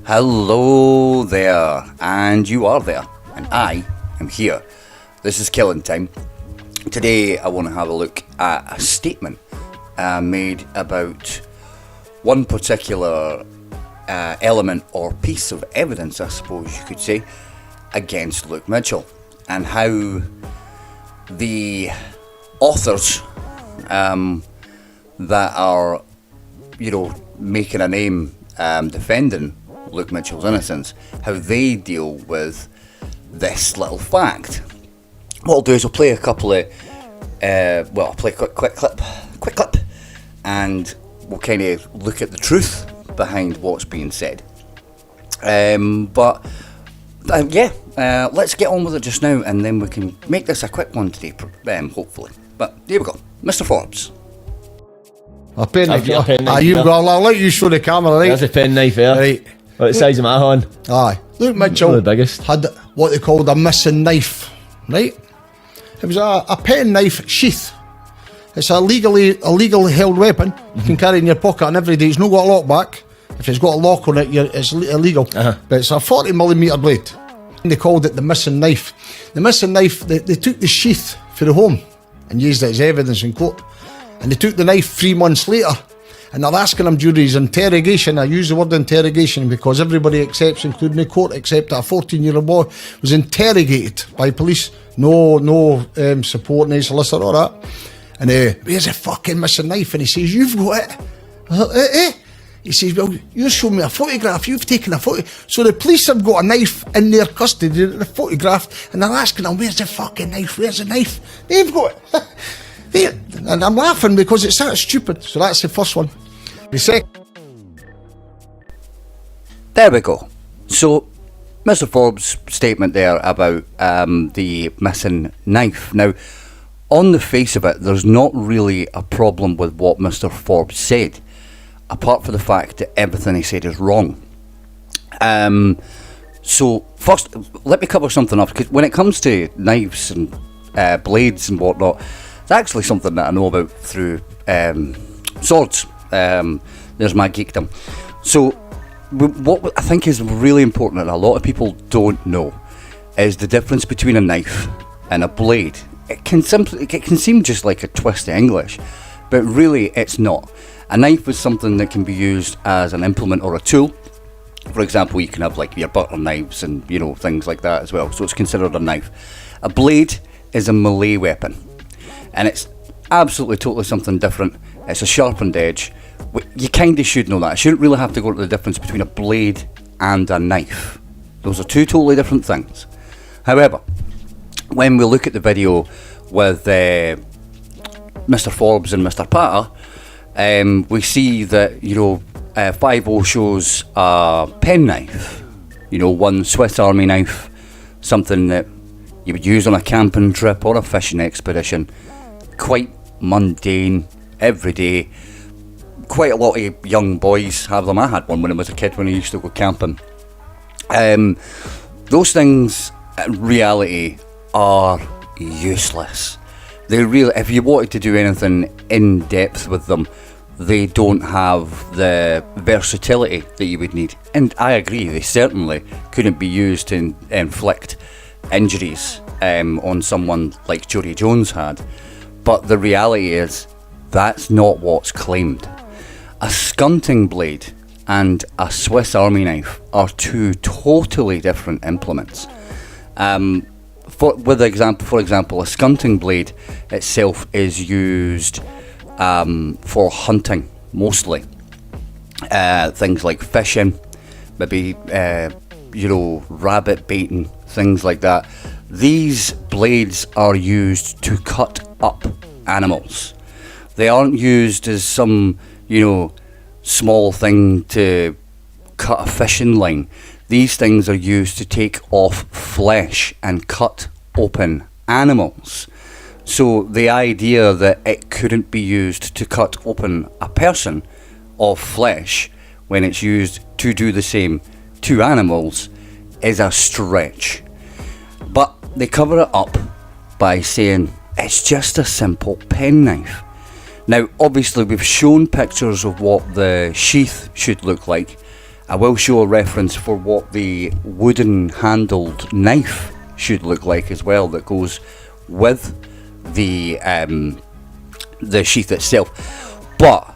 Hello there, and you are there, and I am here. This is Killin Time. Today I want to have a look at a statement made about one particular element or piece of evidence, I suppose you could say, against Luke Mitchell, and how the authors that are, making a name defending Luke Mitchell's innocence, how they deal with this little fact. What I'll do is I'll play a couple of, I'll play a quick clip, and we'll kind of look at the truth behind what's being said. Let's get on with it just now, and then we can make this a quick one today, hopefully. But here we go, Mr. Forbes. A pen knife. I'll let you show the camera, right? That's a pen knife there. Right. What size of my hand? Aye. Luke Mitchell the biggest. had what they called a missing knife, right? It was a pen knife sheath. It's a legally held weapon. You can carry it in your pocket on every day. It's not got a lock back. If it's got a lock on it, it's illegal. But it's a 40mm blade. And they called it the missing knife. The missing knife, they took the sheath for the home and used it as evidence in court. And they took the knife 3 months later, and they're asking him during his interrogation. I use the word interrogation because everybody accepts, including the court, except that a 14-year-old boy was interrogated by police. No support, no solicitor or that. And where's the fucking missing knife? And he says, you've got it. He says, well, you showed me a photograph, you've taken a photo. So the police have got a knife in their custody, the photograph, and they're asking him, where's the fucking knife? Where's the knife? They've got it. And I'm laughing because it's that stupid. So that's the first one. The second. There we go. So, Mr. Forbes' statement there about the missing knife. Now, on the face of it, there's not really a problem with what Mr. Forbes said, apart from the fact that everything he said is wrong. So, first, let me cover something up, because when it comes to knives and blades and whatnot, it's actually something that I know about through swords. There's my geekdom. So, what I think is really important and a lot of people don't know is the difference between a knife and a blade. It can seem just like a twist of English, but really it's not. A knife is something that can be used as an implement or a tool. For example, you can have like your butter knives and things like that as well. So it's considered a knife. A blade is a melee weapon, and it's absolutely totally something different. It's a sharpened edge. You kind of should know that. I shouldn't really have to go to the difference between a blade and a knife. Those are two totally different things. However, when we look at the video with Mr. Forbes and Mr. Patter, we see that 5-0 shows a pen knife, one Swiss Army knife, something that you would use on a camping trip or a fishing expedition. Quite mundane, everyday. Quite a lot of young boys have them. I had one when I was a kid when I used to go camping. Those things in reality are useless. They really, if you wanted to do anything in depth with them, they don't have the versatility that you would need. And I agree, they certainly couldn't be used to inflict injuries on someone like Jodi Jones had. But the reality is, that's not what's claimed. A skunting blade and a Swiss Army knife are two totally different implements. For example, a skunting blade itself is used for hunting mostly. Things like fishing, maybe rabbit baiting, things like that. These blades are used to cut up animals. They aren't used as some small thing to cut a fishing line. These things are used to take off flesh and cut open animals. So the idea that it couldn't be used to cut open a person of flesh when it's used to do the same two animals is a stretch. But they cover it up by saying it's just a simple penknife. Now, obviously, we've shown pictures of what the sheath should look like. I will show a reference for what the wooden handled knife should look like as well, that goes with the sheath itself. But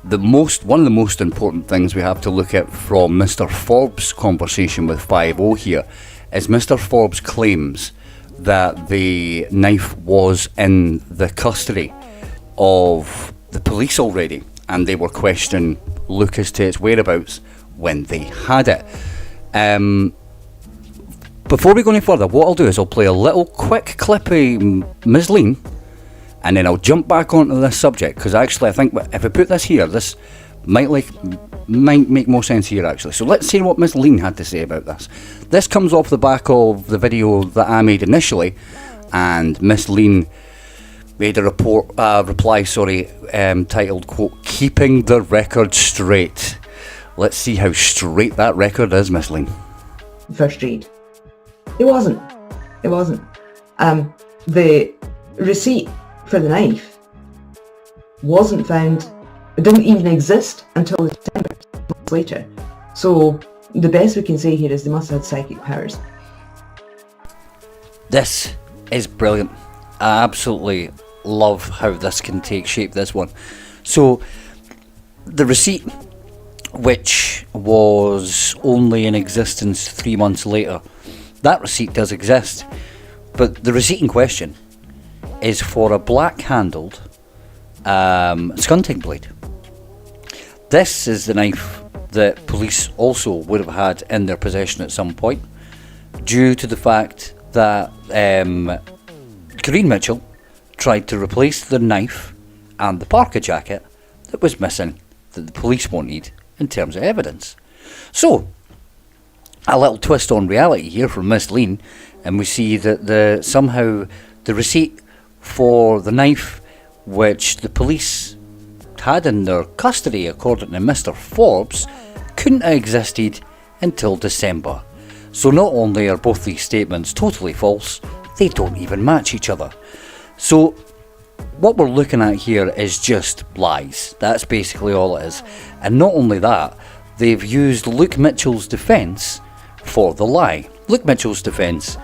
one of the most important things we have to look at from Mr. Forbes' conversation with 5-0 here is Mr. Forbes claims that the knife was in the custody of the police already, and they were questioning Luke as to its whereabouts when they had it. Before we go any further, what I'll do is I'll play a little quick clip of Ms. Lean, and then I'll jump back onto this subject, because actually I think if I put this here, this might make more sense here actually. So let's see what Ms. Lean had to say about this. This comes off the back of the video that I made initially, and Ms. Lean made a reply titled, quote, "Keeping the record straight." Let's see how straight that record is, Miss Lean. First read. It wasn't. The receipt for the knife wasn't found. It didn't even exist until December, 6 months later. So the best we can say here is they must have had psychic powers. This is brilliant. I absolutely love how this can take shape, this one. So the receipt, which was only in existence 3 months later, that receipt does exist, but the receipt in question is for a black handled skunting blade. This is the knife that police also would have had in their possession at some point, due to the fact that Corinne Mitchell tried to replace the knife and the parka jacket that was missing, that the police wanted in terms of evidence. So, a little twist on reality here from Miss Lean, and we see that somehow the receipt for the knife, which the police had in their custody according to Mr. Forbes, couldn't have existed until December. So not only are both these statements totally false, they don't even match each other. So what we're looking at here is just lies. That's basically all it is. And not only that, they've used Luke Mitchell's defence for the lie. Luke Mitchell's defence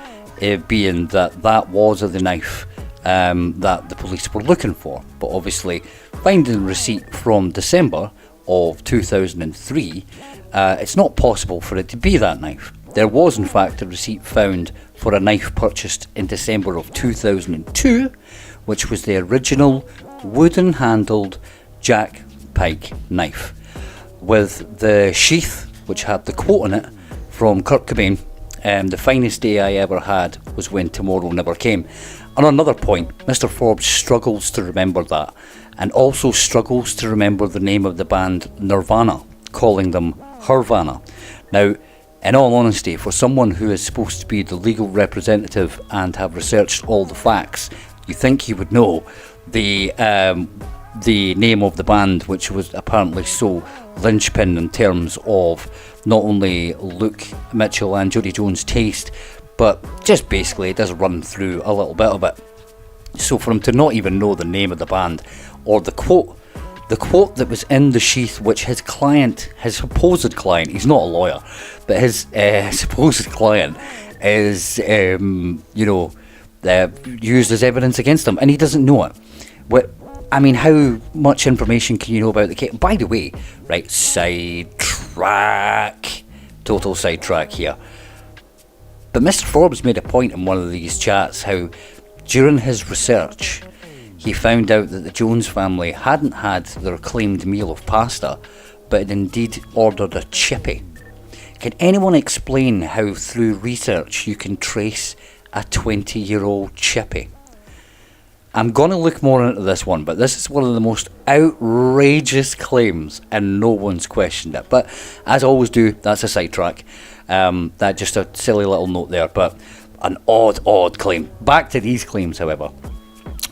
being that was the knife that the police were looking for. But obviously, finding the receipt from December of 2003, it's not possible for it to be that knife. There was in fact a receipt found for a knife purchased in December of 2002, which was the original wooden handled Jake Pyke knife, with the sheath which had the quote on it from Kurt Cobain, "The finest day I ever had was when tomorrow never came." On another point, Mr. Forbes struggles to remember that, and also struggles to remember the name of the band Nirvana, calling them Hervana. Now, in all honesty, for someone who is supposed to be the legal representative and have researched all the facts, you think he would know the name of the band, which was apparently so linchpin in terms of not only Luke Mitchell and Jodi Jones' taste, but just basically it does run through a little bit of it. So for him to not even know the name of the band or the quote that was in the sheath, which his supposed client, he's not a lawyer, but his supposed client is, used as evidence against him, and he doesn't know it. How much information can you know about the case? By the way, right, total sidetrack here. But Mr. Forbes made a point in one of these chats how during his research, he found out that the Jones family hadn't had their claimed meal of pasta, but had indeed ordered a chippy. Can anyone explain how through research you can trace a 20-year-old chippy? I'm going to look more into this one, but this is one of the most outrageous claims and no one's questioned it. But as I always do, that's a sidetrack. That's just a silly little note there, but an odd claim. Back to these claims, however.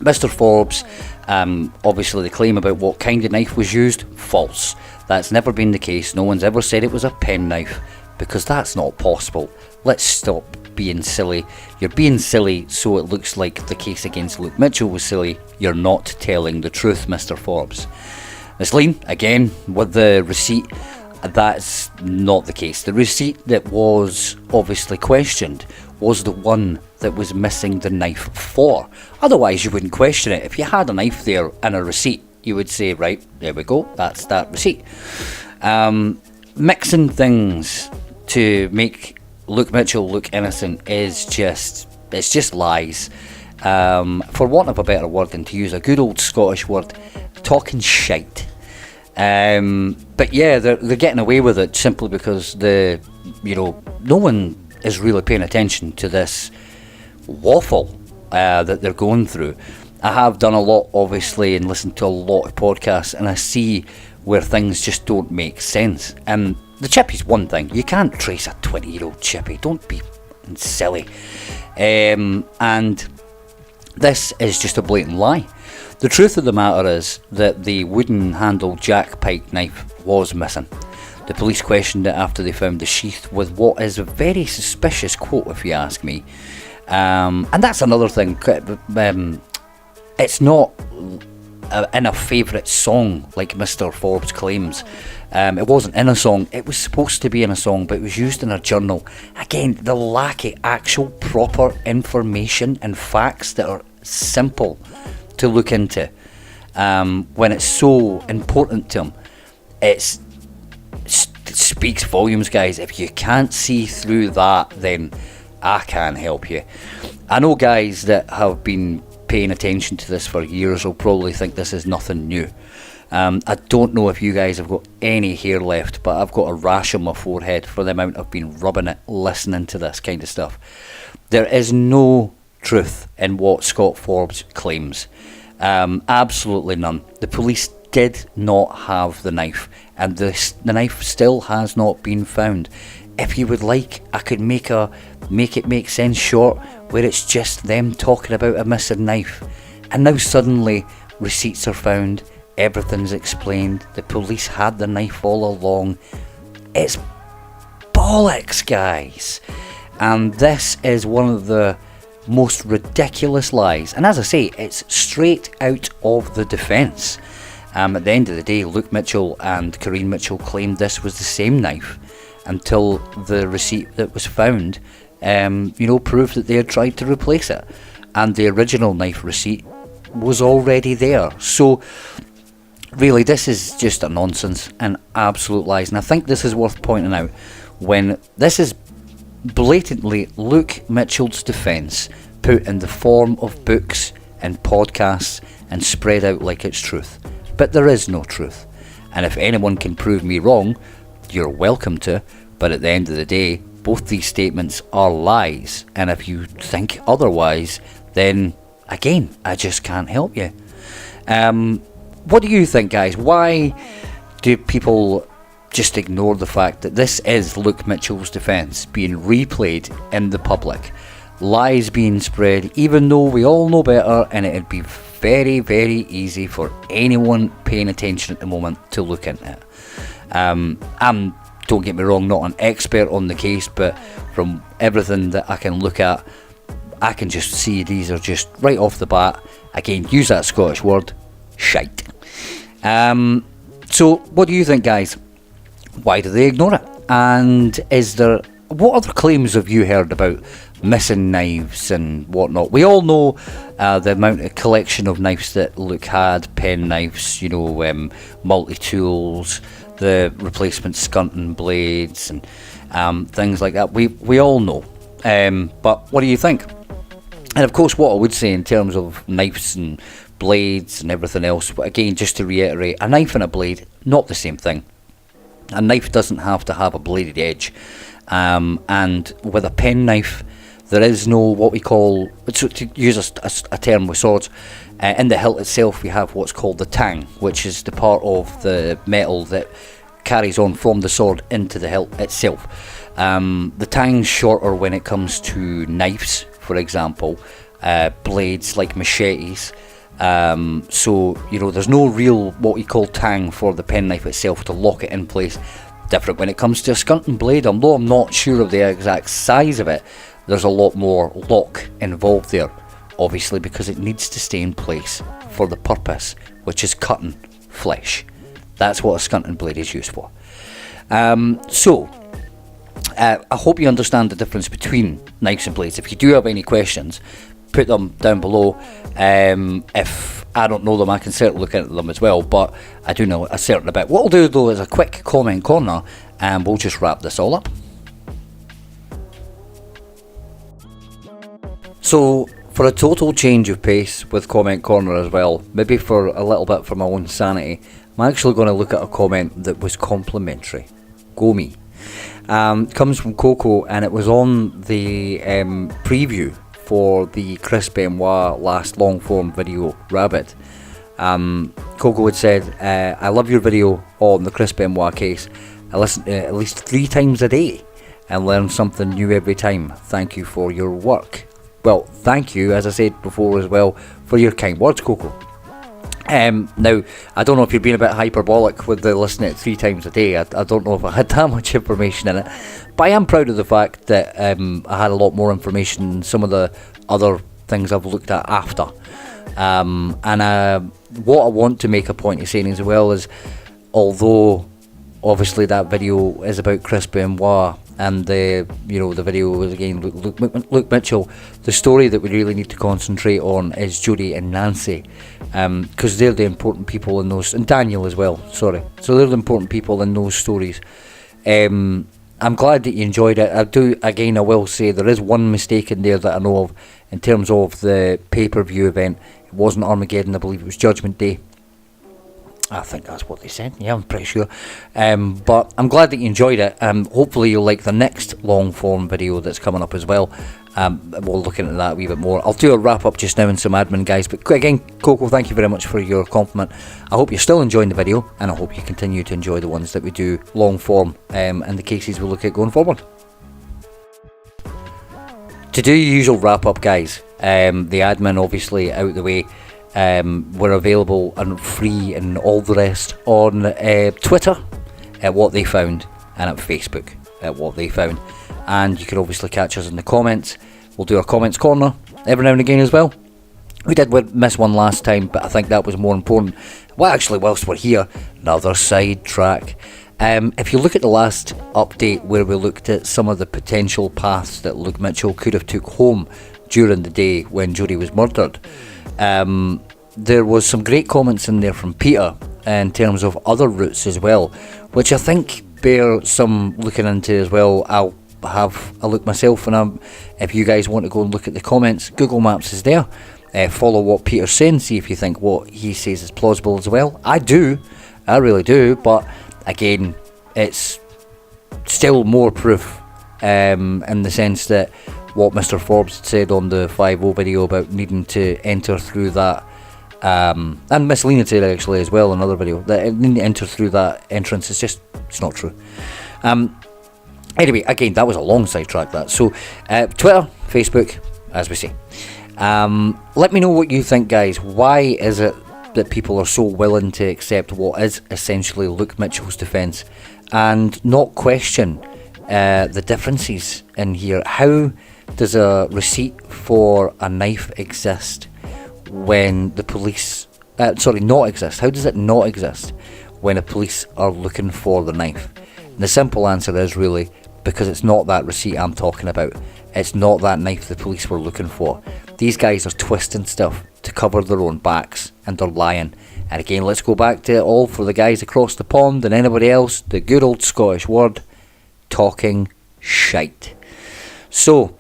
Mr. Forbes, obviously the claim about what kind of knife was used, false. That's never been the case. No one's ever said it was a pen knife. because that's not possible. Let's stop being silly. You're being silly so it looks like the case against Luke Mitchell was silly. You're not telling the truth, Mr. Forbes. Ms. Lean, again, with the receipt, that's not the case. The receipt that was obviously questioned was the one that was missing the knife for. Otherwise, you wouldn't question it. If you had a knife there and a receipt, you would say, right, there we go, that's that receipt. Mixing things to make Luke Mitchell look innocent is just lies. For want of a better word, and to use a good old Scottish word, talking shite. But yeah, they're getting away with it simply because no one is really paying attention to this waffle that they're going through. I have done a lot, obviously, and listened to a lot of podcasts, and I see where things just don't make sense. And the chippy's one thing. You can't trace a 20-year-old chippy. Don't be silly. And this is just a blatant lie. The truth of the matter is that the wooden-handled Jake Pyke knife was missing. The police questioned it after they found the sheath with what is a very suspicious quote, if you ask me. And that's another thing. It's not in a favourite song like Mr. Forbes claims. It wasn't in a song. It was supposed to be in a song, but it was used in a journal. Again, the lack of actual proper information and facts that are simple to look into when it's so important to him. It speaks volumes, guys. If you can't see through that, then I can't help you. I know guys that have been paying attention to this for years will probably think this is nothing new. I don't know if you guys have got any hair left, but I've got a rash on my forehead for the amount I've been rubbing it listening to this kind of stuff. There is no truth in what Scott Forbes claims. Absolutely none. The police did not have the knife, and the knife still has not been found. If you would like, I could make it make sense short, where it's just them talking about a missing knife, and now suddenly receipts are found, everything's explained, the police had the knife all along. It's bollocks, guys. And this is one of the most ridiculous lies, and as I say, it's straight out of the defence. At the end of the day, Luke Mitchell and Corinne Mitchell claimed this was the same knife until the receipt that was found proved that they had tried to replace it, and the original knife receipt was already there. So really, this is just a nonsense and absolute lies, and I think this is worth pointing out when this is blatantly Luke Mitchell's defence put in the form of books and podcasts and spread out like it's truth. But there is no truth, and if anyone can prove me wrong, you're welcome to, but at the end of the day, both these statements are lies, and if you think otherwise, then again, I just can't help you. What do you think, guys? Why do people just ignore the fact that this is Luke Mitchell's defence being replayed in the public? Lies being spread, even though we all know better, and it'd be very, very easy for anyone paying attention at the moment to look into it. I'm, don't get me wrong, not an expert on the case, but from everything that I can look at, I can just see these are just right off the bat, again, use that Scottish word, shite. So what do you think, guys? Why do they ignore it? And what other claims have you heard about missing knives and whatnot? We all know the amount of collection of knives that Luke had, pen knives, multi-tools, the replacement skunting blades and things like that. We all know. But what do you think? And of course, what I would say in terms of knives and blades and everything else, but again, just to reiterate, a knife and a blade, not the same thing. A knife doesn't have to have a bladed edge, and with a pen knife, there is no what we call, to use a term with swords, in the hilt itself we have what's called the tang, which is the part of the metal that carries on from the sword into the hilt itself. The tang's shorter when it comes to knives, for example, blades like machetes. So there's no real what we call tang for the penknife itself to lock it in place. different when it comes to a skunting blade. Although I'm not sure of the exact size of it, there's a lot more lock involved there, obviously, because it needs to stay in place for the purpose, which is cutting flesh. That's what a skunting blade is used for. I hope you understand the difference between knives and blades. If you do have any questions, put them down below. If I don't know them, I can certainly look into them as well, but I do know a certain bit. What we'll do though is a quick comment corner, and we'll just wrap this all up. So, for a total change of pace with comment corner as well, maybe for a little bit for my own sanity, I'm actually going to look at a comment that was complimentary. Go me. Comes from Coco, and it was on the preview for the Chris Benoit last long form video Rabbit. Coco had said, I love your video on the Chris Benoit case. I listen to it at least 3 times a day and learn something new every time. Thank you for your work. Well, thank you, as I said before as well, for your kind words, Coco. Now, I don't know if you're being a bit hyperbolic with the listening to it 3 times a day. I don't know if I had that much information in it, but I am proud of the fact that I had a lot more information than some of the other things I've looked at after. What I want to make a point of saying as well is, although obviously that video is about Chris Benoit, and the video was again Luke Mitchell, the story that we really need to concentrate on is Jodi and Nancy, because they're the important people in those, and Daniel as well, sorry. So they're the important people in those stories. I'm glad that you enjoyed it. I will say there is one mistake in there that I know of in terms of the pay-per-view event. It wasn't Armageddon, I believe it was Judgment Day. I think that's what they said. Yeah, I'm pretty sure. But I'm glad that you enjoyed it. Hopefully you'll like the next long form video that's coming up as well. We'll look into that a wee bit more. I'll do a wrap up just now and some admin, guys. But again, Coco, thank you very much for your compliment. I hope you're still enjoying the video, and I hope you continue to enjoy the ones that we do long form and the cases we'll look at going forward. To do your usual wrap up, guys, the admin obviously out the way. We're available and free and all the rest on Twitter at What They Found, and at Facebook at What They Found. And you can obviously catch us in the comments. We'll do our comments corner every now and again as well. We did miss one last time, but I think that was more important. Well, actually, whilst we're here, another side track. If you look at the last update where we looked at some of the potential paths that Luke Mitchell could have took home during the day when Jodi was murdered, there was some great comments in there from Peter in terms of other routes as well, which I think bear some looking into as well. I'll have a look myself, and if you guys want to go and look at the comments, Google Maps is there. Follow what Peter's saying, see if you think what he says is plausible as well. I really do, but again, it's still more proof in the sense that what Mr. Forbes said on the 5-0 video about needing to enter through that, and Miss Lena said actually as well in another video, that needing to enter through that entrance is just, it's not true. Anyway, again, that was a long sidetrack that. So, Twitter, Facebook, as we say. Let me know what you think, guys. Why is it that people are so willing to accept what is essentially Luke Mitchell's defence and not question the differences in here? How does a receipt for a knife exist when the police... not exist. How does it not exist when the police are looking for the knife? And the simple answer is really because it's not that receipt I'm talking about. It's not that knife the police were looking for. These guys are twisting stuff to cover their own backs, and they're lying. And again, let's go back to it all for the guys across the pond and anybody else, the good old Scottish word, talking shite. So,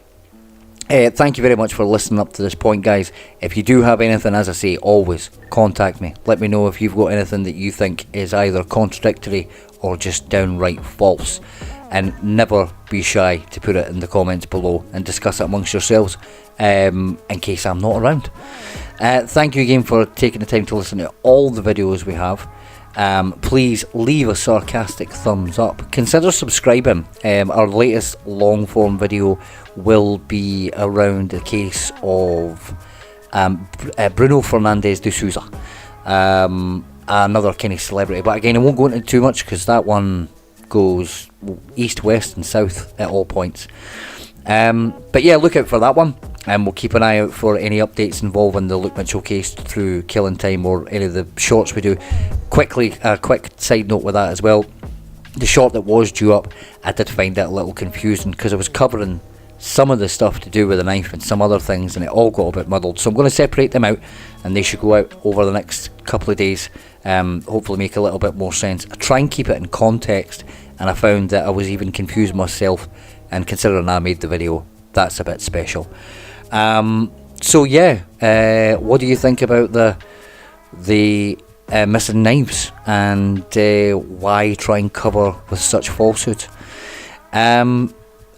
thank you very much for listening up to this point, guys. If you do have anything, as I say, always contact me. Let me know if you've got anything that you think is either contradictory or just downright false. And never be shy to put it in the comments below and discuss it amongst yourselves in case I'm not around. Thank you again for taking the time to listen to all the videos we have. Please leave a sarcastic thumbs up. Consider subscribing. Our latest long form video will be around the case of Bruno Fernandes de Souza, another kind of celebrity. But again, I won't go into too much because that one goes east, west and south at all points. But yeah, look out for that one, and we'll keep an eye out for any updates involving the Look Mitchell case through Killin Time or any of the shorts we do. Quickly, a quick side note with that as well, the short that was due up, I did find it a little confusing because I was covering some of the stuff to do with the knife and some other things, and it all got a bit muddled, so I'm going to separate them out and they should go out over the next couple of days, hopefully make a little bit more sense. I try and keep it in context, and I found that I was even confused myself, and considering I made the video, that's a bit special. So yeah, what do you think about the missing knives, and why try and cover with such falsehood?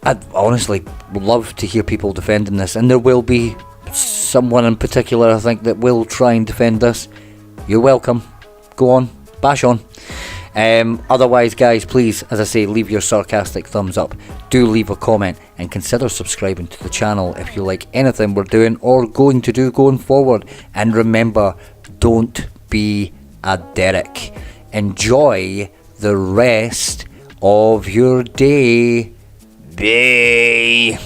I'd honestly love to hear people defending this, and there will be someone in particular, I think, that will try and defend this. You're welcome. Go on, bash on. Otherwise, guys, please, as I say, leave your sarcastic thumbs up. Do leave a comment and consider subscribing to the channel if you like anything we're doing or going to do going forward. And remember, don't be a Derek. Enjoy the rest of your day. Bye.